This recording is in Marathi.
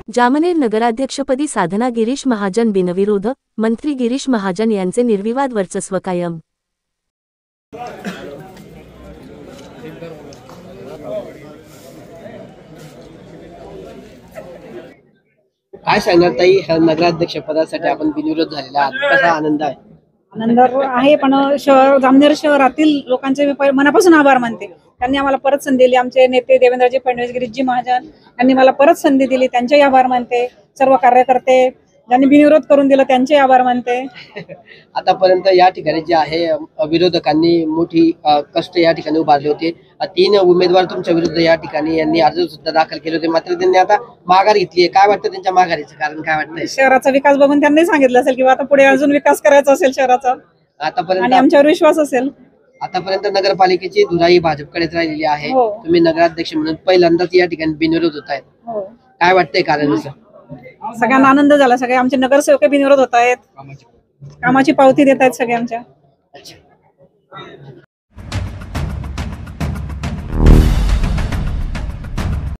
जामनेर नगराध्यक्षपदी साधना गिरीश महाजन बिनविरोध, मंत्री गिरीश महाजन यांचे निर्विवाद वर्चस्व कायम। काय सांगणार ताई, नगराध्यक्ष पदासाठी आपण बिनविरोध झालेला आहात, कसा आनंद आहे? आनंद आहे, पण जामनेर शहरातील लोकांचे मी मनापासून आभार मानते। त्यांनी आम्हाला परत संधी दिली। आमचे नेते देवेंद्रजी फडणवीस, गिरीशजी महाजन यांनी मला परत संधी दिली, त्यांचेही आभार मानते। सर्व कार्यकर्ते ज्यांनी बिनविरोध करून दिलं त्यांचे आभार मानते। आतापर्यंत या ठिकाणी जे आहे विरोधकांनी मोठी कष्ट या ठिकाणी उभारले होते। 3 उमेदवार तुमच्या विरुद्ध या ठिकाणी यांनी अर्ज सुद्धा दाखल केले होते, मात्र त्यांनी आता माघार घेतली आहे। काय वाटतं त्यांच्या माघारीचं कारण, काय वाटतंय? शहराचा विकास बघून त्यांनी सांगितलं असेल किंवा आता पुढे अजून विकास करायचा असेल शहराचा, आतापर्यंत आणि आमच्यावर विश्वास असेल। आतापर्यंत नगरपालिकेची धुराई भाजपकडेच राहिलेली आहे। हो। तुम्ही नगराध्यक्ष म्हणून पहिल्यांदाच या ठिकाणी बिनविरोध होत आहेत, हो, काय वाटतंय कारण? सगळ्यांना आनंद झाला। सगळे आमचे नगरसेवक बिनविरोध होत आहेत, कामाची पावती देत आहेत सगळे आमच्या। अच्छा।